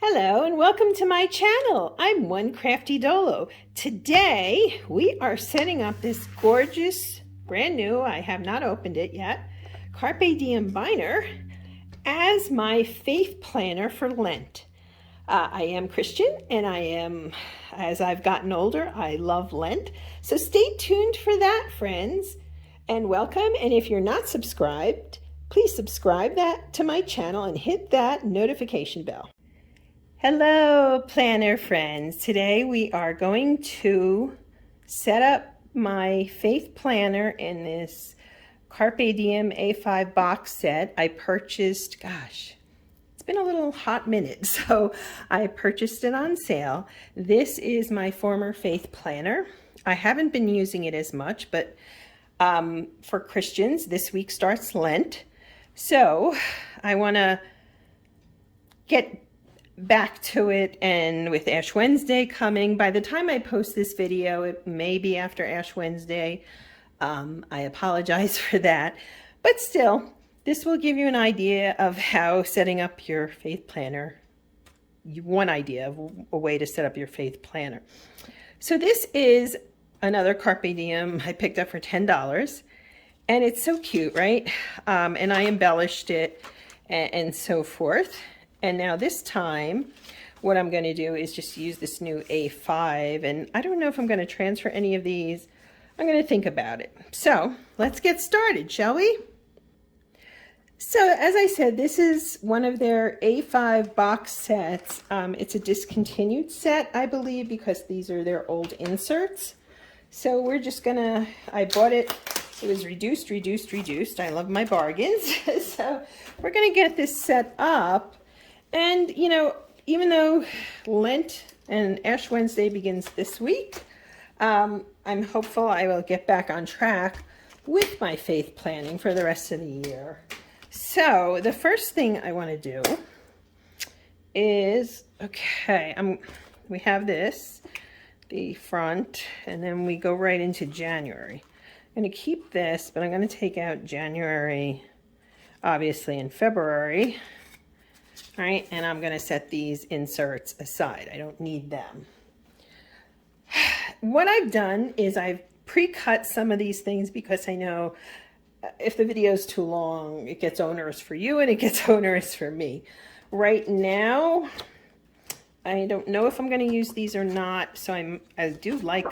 Hello and welcome to my channel. I'm One Crafty Dolo. Today we are setting up this gorgeous, brand new, I have not opened it yet, Carpe Diem binder as my faith planner for Lent. I am Christian and as I've gotten older, I love Lent. So stay tuned for that, friends, and welcome. And if you're not subscribed, please subscribe to my channel and hit that notification bell. Hello, planner friends. Today we are going to set up my faith planner in this Carpe Diem A5 box set. I purchased, it's been a little hot minute, so I purchased it on sale. This is my former faith planner. I haven't been using it as much, but for Christians, this week starts Lent. So I want to get back to it, and with Ash Wednesday coming, by the time I post this video, it may be after Ash Wednesday. I apologize for that, but still, this will give you an idea of how setting up your faith planner, one idea of a way to set up your faith planner. So this is another Carpe Diem I picked up for $10, and it's so cute, right? And I embellished it and so forth. And now this time, what I'm going to do is just use this new A5, and I don't know if I'm going to transfer any of these. I'm going to think about it. So let's get started, shall we? So as I said, this is one of their A5 box sets. It's a discontinued set, I believe, because these are their old inserts. So we're just gonna, I bought it, it was reduced. I love my bargains. So we're gonna get this set up. And, you know, even though Lent and Ash Wednesday begins this week, I'm hopeful I will get back on track with my faith planning for the rest of the year. So the first thing I want to do is, we have this, the front, and then we go right into January. I'm going to keep this, but I'm going to take out January, obviously, and February. All right, and I'm going to set these inserts aside. I don't need them. What I've done is I've pre-cut some of these things because I know if the video is too long, it gets onerous for you and it gets onerous for me. Right now, I don't know if I'm going to use these or not, so I do like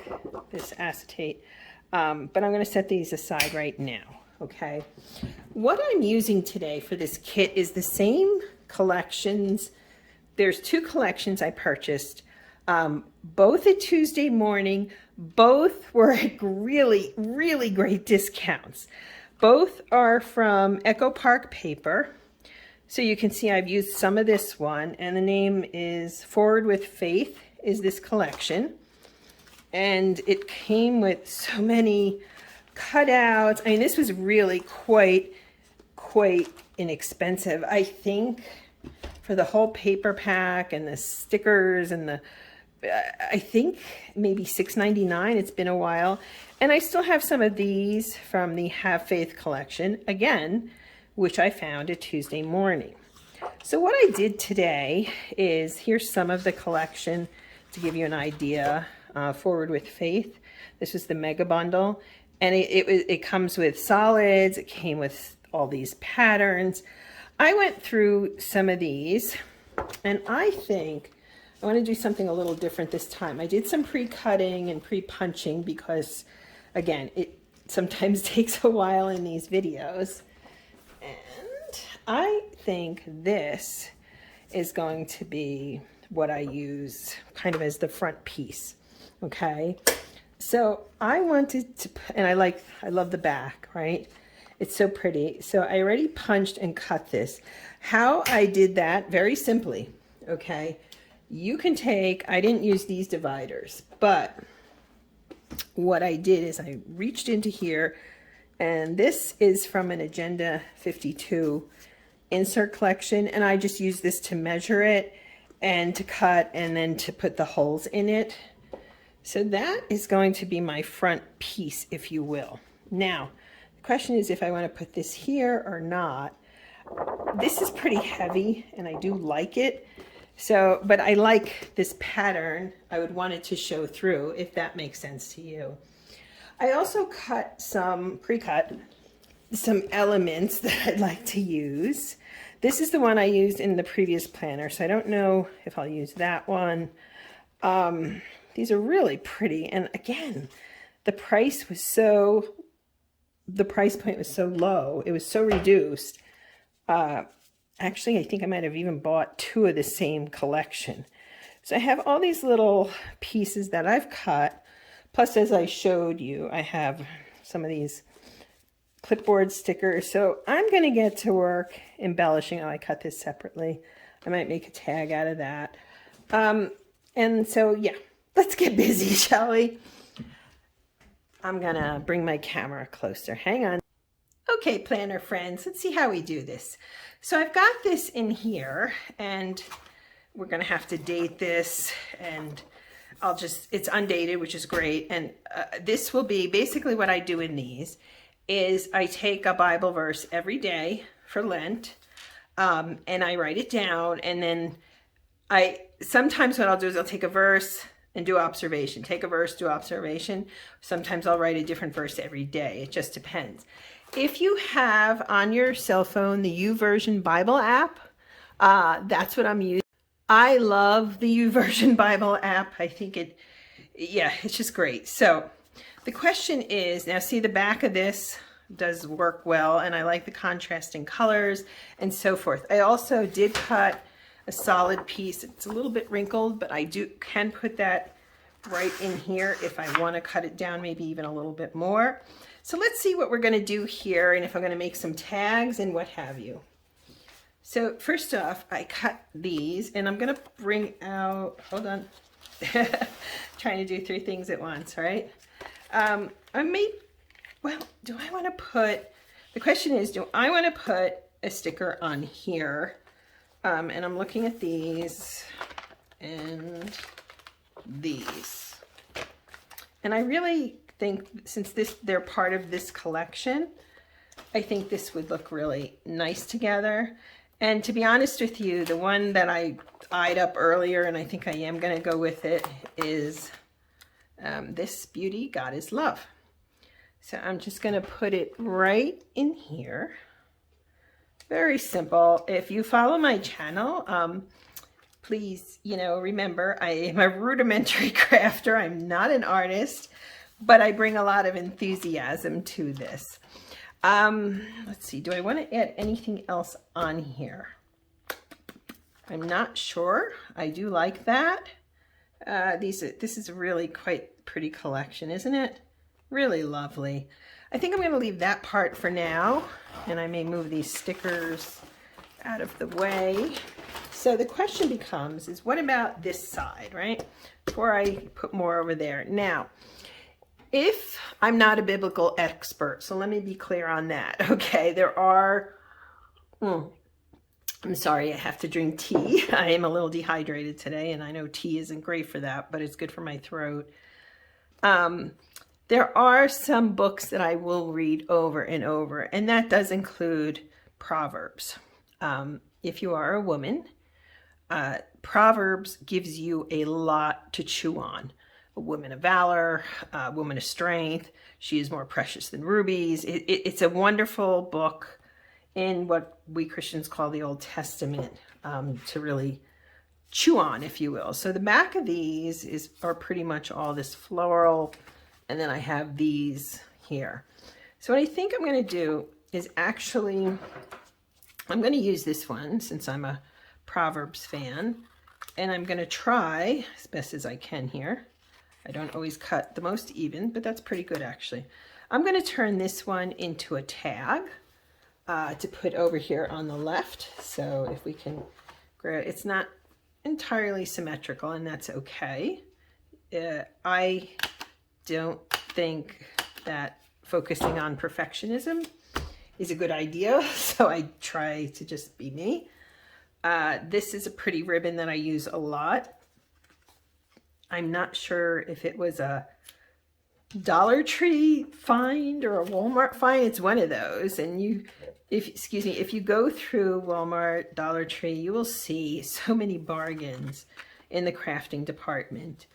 this acetate, but I'm going to set these aside right now, okay? What I'm using today for this kit is the same collections. There's two collections I purchased, both at Tuesday morning. Both were at really, really great discounts. Both are from Echo Park Paper. So you can see I've used some of this one, and the name is Forward with Faith is this collection. And it came with so many cutouts. I mean, this was really quite inexpensive. I think for the whole paper pack and the stickers and I think maybe $6.99. It's been a while. And I still have some of these from the Have Faith collection, again, which I found at Tuesday morning. So what I did today is, here's some of the collection to give you an idea. Forward with Faith. This was the mega bundle. And it comes with solids. It came with all these patterns. I went through some of these, and I think I want to do something a little different this time. I did some pre-cutting and pre-punching because, again, it sometimes takes a while in these videos. And I think this is going to be what I use kind of as the front piece, okay? So I wanted to, and I love the back, right? It's so pretty. So I already punched and cut this. How I did that, very simply, okay? You can take, I didn't use these dividers, but what I did is I reached into here, and this is from an Agenda 52 insert collection, and I just used this to measure it and to cut and then to put the holes in it. So that is going to be my front piece, if you will. Now, the question is if I want to put this here or not. This is pretty heavy, and I do like it. So, but I like this pattern. I would want it to show through, if that makes sense to you. I also cut some, pre-cut, some elements that I'd like to use. This is the one I used in the previous planner, so I don't know if I'll use that one. These are really pretty, and again, the price point was so low. It was so reduced. Actually, I think I might have even bought 2 of the same collection. So I have all these little pieces that I've cut. Plus, as I showed you, I have some of these clipboard stickers. So I'm going to get to work embellishing. Oh, I cut this separately. I might make a tag out of that. And so, yeah, let's get busy, shall we? I'm going to bring my camera closer. Hang on. Okay, planner friends, let's see how we do this. So I've got this in here, and we're going to have to date this, and it's undated, which is great. And this will be basically what I do in these is I take a Bible verse every day for Lent, and I write it down, and then sometimes what I'll do is I'll take a verse and do observation, take a verse, do observation. Sometimes I'll write a different verse every day. It just depends. If you have on your cell phone the YouVersion Bible app, that's what I'm using. I love the YouVersion Bible app. I think it's just great. So the question is, now see the back of this does work well, and I like the contrasting colors and so forth. I also did cut a solid piece. It's a little bit wrinkled, but I can put that right in here if I want to cut it down, maybe even a little bit more. So let's see what we're going to do here, and if I'm going to make some tags and what have you. So first off, I cut these, and I'm going to bring out, hold on, trying to do 3 things at once, right? Do I want to put, the question is, do I want to put a sticker on here? And I'm looking at these and these. And I really think, since they're part of this collection, I think this would look really nice together. And to be honest with you, the one that I eyed up earlier, and I think I am going to go with it, is this beauty, God is Love. So I'm just going to put it right in here. Very simple. If you follow my channel, please, remember, I am a rudimentary crafter. I'm not an artist, but I bring a lot of enthusiasm to this. Let's see, do I want to add anything else on here? I'm not sure. I do like that. This is a really quite pretty collection, isn't it? Really lovely. I think I'm going to leave that part for now, and I may move these stickers out of the way. So the question becomes, is what about this side, right? Before I put more over there. Now, if I'm not a biblical expert, so let me be clear on that, okay? There are, I'm sorry, I have to drink tea. I am a little dehydrated today, and I know tea isn't great for that, but it's good for my throat. There are some books that I will read over and over, and that does include Proverbs. If you are a woman, Proverbs gives you a lot to chew on. A woman of valor, a woman of strength. She is more precious than rubies. It's a wonderful book in what we Christians call the Old Testament, to really chew on, if you will. So the back of these are pretty much all this floral, and then I have these here. So what I think I'm going to do is actually, I'm going to use this one since I'm a Proverbs fan, and I'm going to try as best as I can here. I don't always cut the most even, but that's pretty good actually. I'm going to turn this one into a tag to put over here on the left. So if we can grab, it's not entirely symmetrical, and that's okay. I don't think that focusing on perfectionism is a good idea, so I try to just be me. This is a pretty ribbon that I use a lot. I'm not sure if it was a Dollar Tree find or a Walmart find. It's one of those, and if you go through Walmart, Dollar Tree, you will see so many bargains in the crafting department.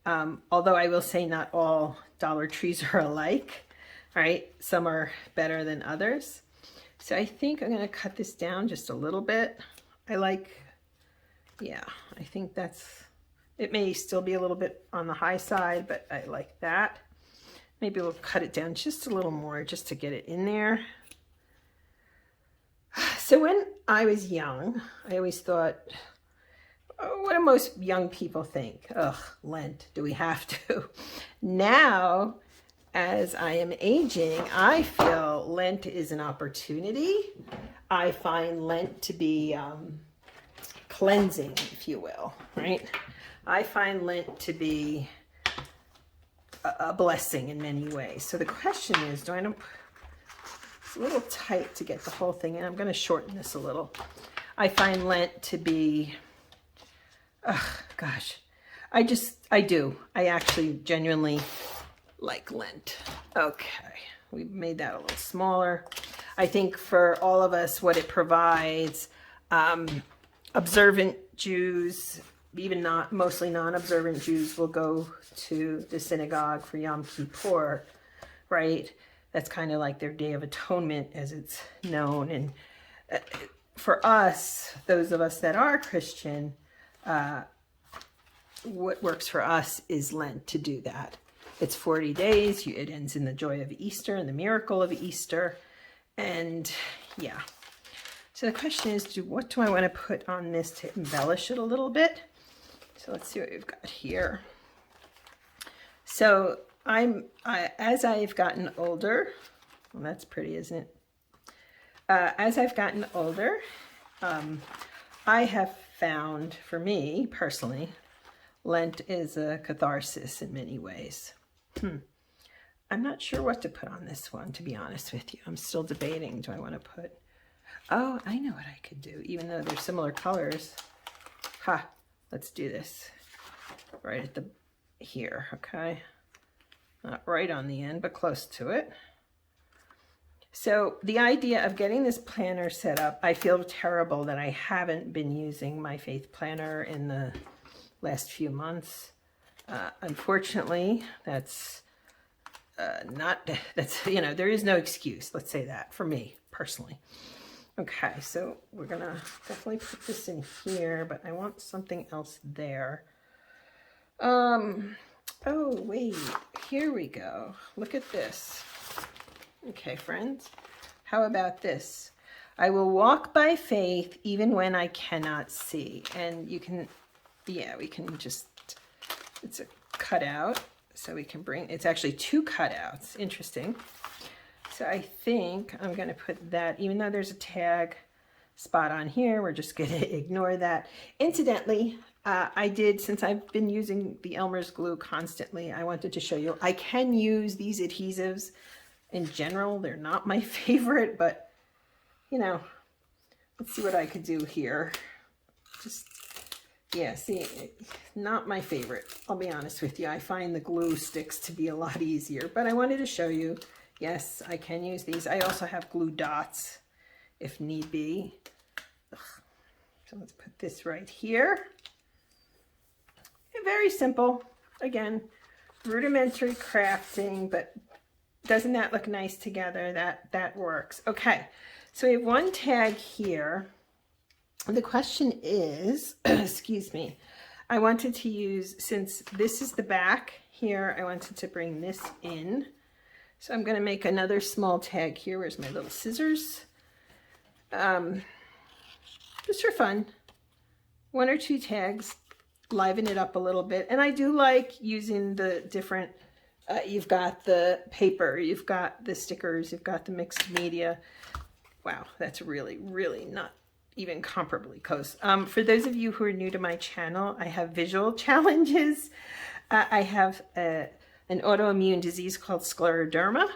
Although I will say not all Dollar Trees are alike, right? Some are better than others. So I think I'm going to cut this down just a little bit. Yeah, I think it may still be a little bit on the high side, but I like that. Maybe we'll cut it down just a little more just to get it in there. So when I was young, I always thought, oh, what do most young people think? Ugh, Lent, do we have to? Now, as I am aging, I feel Lent is an opportunity. I find Lent to be cleansing, if you will, right? I find Lent to be a blessing in many ways. So the question is, it's a little tight to get the whole thing in. I'm going to shorten this a little. I find Lent to be, gosh, I actually genuinely like Lent. Okay, we made that a little smaller. I think for all of us, what it provides, observant Jews, even mostly non-observant Jews, will go to the synagogue for Yom Kippur, right? That's kind of like their Day of Atonement, as it's known. And for us, those of us that are Christian, what works for us is Lent to do that. It's 40 days. It ends in the joy of Easter and the miracle of Easter. And yeah. So the question is, what do I want to put on this to embellish it a little bit? So let's see what we've got here. So as I've gotten older, well, that's pretty, isn't it? As I've gotten older, I have found, for me personally, Lent is a catharsis in many ways. I'm not sure what to put on this one, to be honest with you. I'm still debating. Do I want to put... Oh, I know what I could do, even though they're similar colors. Let's do this. Right at here, okay? Not right on the end, but close to it. So the idea of getting this planner set up, I feel terrible that I haven't been using my faith planner in the last few months. Unfortunately, there is no excuse, let's say that, for me personally. Okay, so we're gonna definitely put this in here, but I want something else there. Oh wait, here we go. Look at this. Okay, friends, how about this? I will walk by faith even when I cannot see. And you can, we can just, it's a cutout, so we can it's actually two cutouts. Interesting. So I think I'm going to put that, even though there's a tag spot on here, we're just going to ignore that. Incidentally, since I've been using the Elmer's glue constantly, I wanted to show you, I can use these adhesives in general. They're not my favorite, but, let's see what I could do here. See, not my favorite. I'll be honest with you. I find the glue sticks to be a lot easier, but I wanted to show you, yes, I can use these. I also have glue dots if need be. So let's put this right here. Very simple. Again, rudimentary crafting, but doesn't that look nice together? That works. Okay, so we have one tag here. The question is, excuse me, I wanted to use, since this is the back here, I wanted to bring this in. So I'm going to make another small tag here. Where's my little scissors? Just for fun. One or two tags, liven it up a little bit. And I do like using the different, you've got the paper, you've got the stickers, you've got the mixed media. Wow, that's really, really not even comparably close. For those of you who are new to my channel, I have visual challenges. I have an autoimmune disease called scleroderma,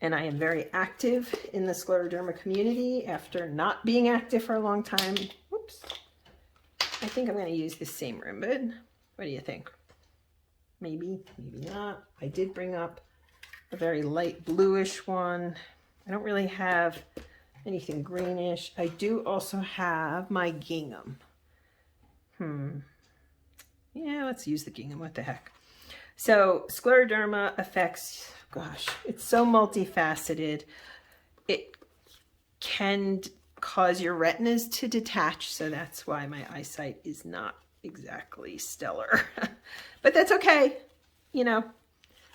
and I am very active in the scleroderma community after not being active for a long time. Whoops. I think I'm going to use the same ribbon. What do you think? Maybe, maybe not. I did bring up a very light bluish one. I don't really have anything greenish. I do also have my gingham. Yeah, let's use the gingham. What the heck? So scleroderma affects, gosh, it's so multifaceted. It can cause your retinas to detach, so that's why my eyesight is not exactly stellar. But that's okay. You know,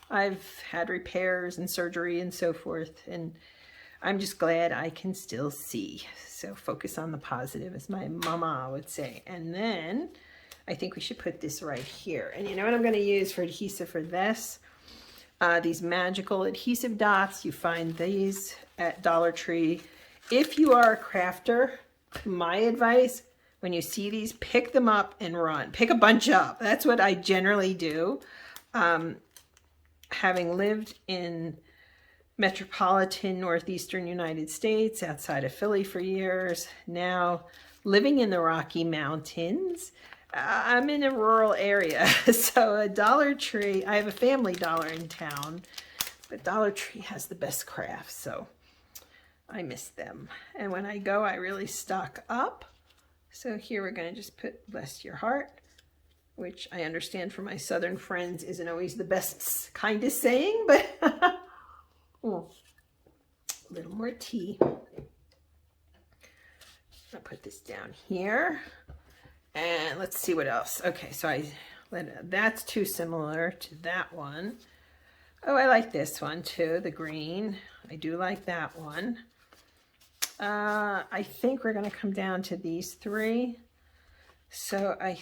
I've had repairs and surgery and so forth, and I'm just glad I can still see. So focus on the positive, as my mama would say. And then I think we should put this right here. And you know what I'm going to use for adhesive for this? These magical adhesive dots. You find these at Dollar Tree. If you are a crafter, my advice, when you see these, pick them up and run. Pick a bunch up. That's what I generally do. Having lived in metropolitan northeastern United States, outside of Philly for years, now living in the Rocky Mountains, I'm in a rural area. So a Dollar Tree, I have a Family Dollar in town, but Dollar Tree has the best crafts, so I miss them. And when I go, I really stock up. So here we're going to just put bless your heart, which I understand from my Southern friends isn't always the best kind of saying, but a little more tea. I'll put this down here. And let's see what else. Okay, so that's too similar to that one. Oh, I like this one too, the green. I do like that one. I think we're going to come down to these three. So I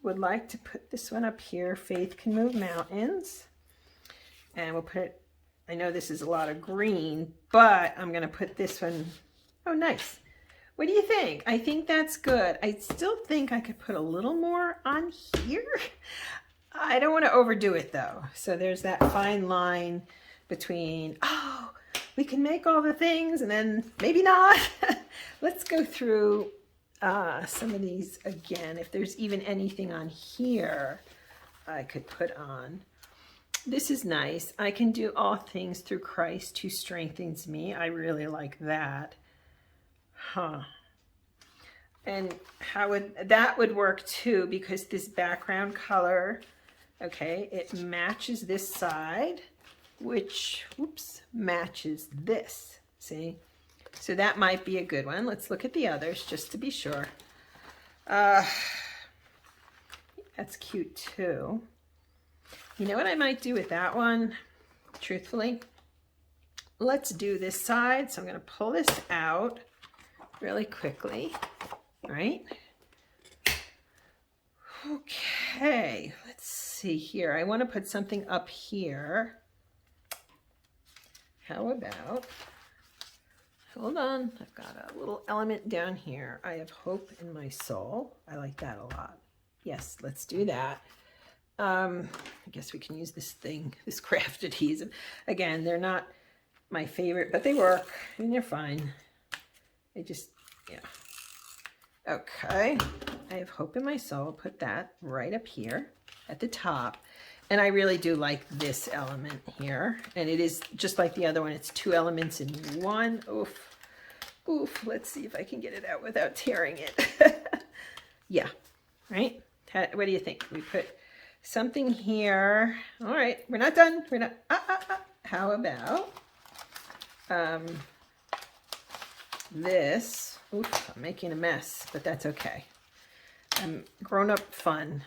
would like to put this one up here, Faith Can Move Mountains. And we'll put it, I know this is a lot of green, but I'm going to put this one, oh nice. What do you think? I think that's good. I still think I could put a little more on here. I don't want to overdo it though. So there's that fine line between, oh, we can make all the things and then maybe not. Let's go through some of these again. If there's even anything on here I could put on. This is nice. I can do all things through Christ who strengthens me. I really like that. And how that would work too, because this background color, okay, it matches this side, which, whoops, matches this, see? So that might be a good one. Let's look at the others just to be sure. That's cute too. You know what I might do with that one, truthfully? Let's do this side. So I'm going to pull this out really quickly, right? Okay, let's see here. I want to put something up here. How about, hold on, I've got a little element down here. I have hope in my soul. I like that a lot. Yes, let's do that. I guess we can use this thing, this craft adhesive. Again, they're not my favorite, but they work and they're fine. They just, yeah. Okay, I have hope in my soul. Put that right up here at the top. And I really do like this element here. And it is just like the other one. It's two elements in one. Oof. Oof. Let's see if I can get it out without tearing it. Yeah. Right? What do you think? We put something here. All right. We're not done. We're not. How about this? Oof. I'm making a mess, but that's okay. Grown-up fun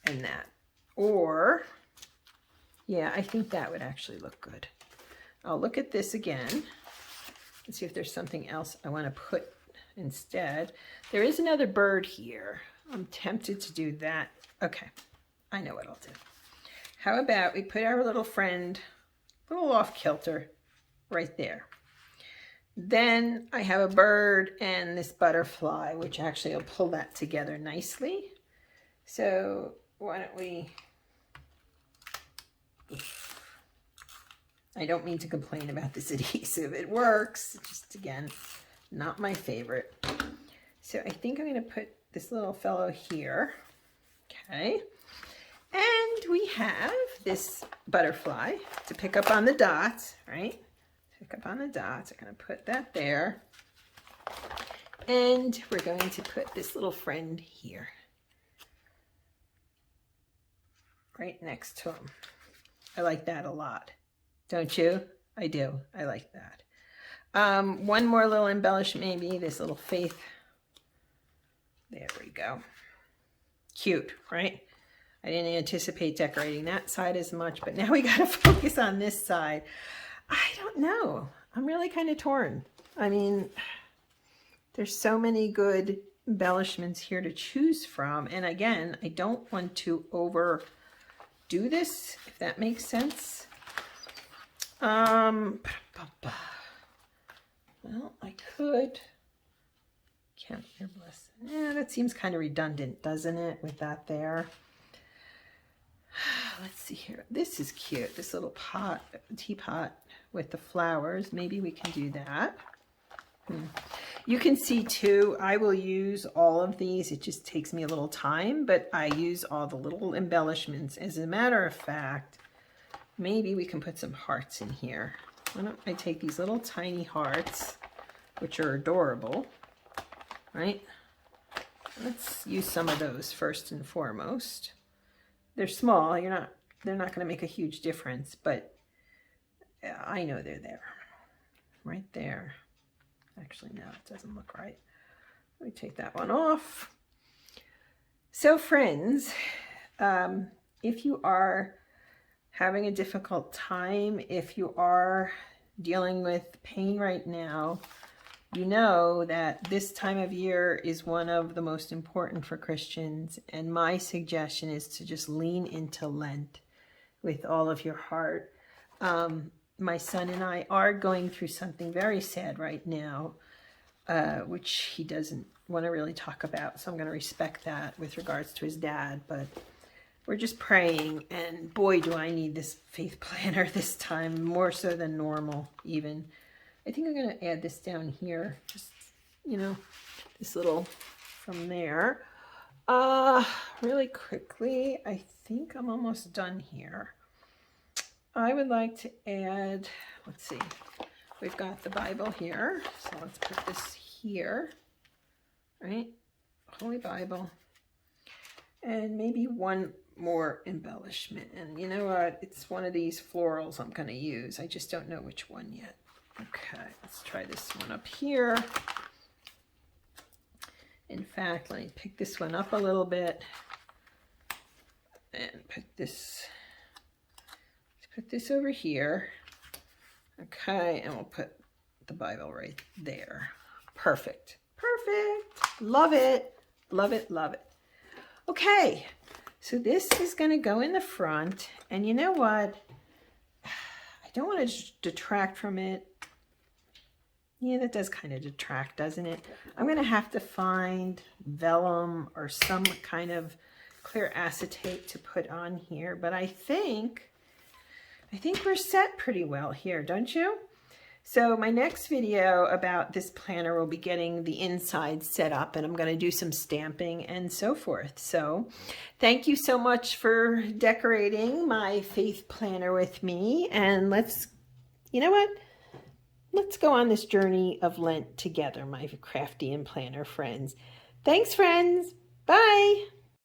and that. Or, yeah, I think that would actually look good. I'll look at this again and see if there's something else I want to put instead. There is another bird here. I'm tempted to do that. Okay, I know what I'll do. How about we put our little friend, a little off-kilter, right there. Then I have a bird and this butterfly, which actually will pull that together nicely. So why don't we... I don't mean to complain about this adhesive. It works. Just, again, not my favorite. So I think I'm going to put this little fellow here. Okay. And we have this butterfly to pick up on the dots, right? pick up on the dots. I'm going to put that there. And we're going to put this little friend here, right next to him. I like that a lot. Don't you? I do. I like that. One more little embellishment, maybe this little faith. There we go. Cute, right? I didn't anticipate decorating that side as much, but now we got to focus on this side. I don't know. I'm really kind of torn. I mean, there's so many good embellishments here to choose from. And again, I don't want to overdo this, if that makes sense. Well, I could count your blessing. Yeah, that seems kind of redundant, doesn't it, with that there? Let's see here. This is cute. This little pot, teapot with the flowers. Maybe we can do that. You can see too, I will use all of these. It just takes me a little time, but I use all the little embellishments. As a matter of fact, maybe we can put some hearts in here. Why don't I take these little tiny hearts, which are adorable, right? Let's use some of those first and foremost. They're small. They're not going to make a huge difference, but I know they're there. Right there. Actually, no, it doesn't look right. Let me take that one off. So friends, if you are having a difficult time, if you are dealing with pain right now, you know that this time of year is one of the most important for Christians. And my suggestion is to just lean into Lent with all of your heart. My son and I are going through something very sad right now, which he doesn't want to really talk about. So I'm going to respect that with regards to his dad. But we're just praying, and boy, do I need this faith planner this time, more so than normal even. I think I'm going to add this down here, just, this little from there. Really quickly, I think I'm almost done here. I would like to add, let's see, we've got the Bible here, so let's put this here, right? Holy Bible. And maybe one more embellishment. And you know what? It's one of these florals I'm going to use. I just don't know which one yet. Okay, let's try this one up here. In fact, let me pick this one up a little bit and put this over here. Okay, and we'll put the Bible right there. Perfect. Perfect. Love it. Love it. Love it. Okay, so this is going to go in the front. And you know what? I don't want to detract from it. Yeah, that does kind of detract, doesn't it? I'm going to have to find vellum or some kind of clear acetate to put on here. But I think we're set pretty well here, don't you? So my next video about this planner will be getting the inside set up, and I'm going to do some stamping and so forth. So thank you so much for decorating my faith planner with me. And you know what? Let's go on this journey of Lent together, my crafty and planner friends. Thanks, friends. Bye.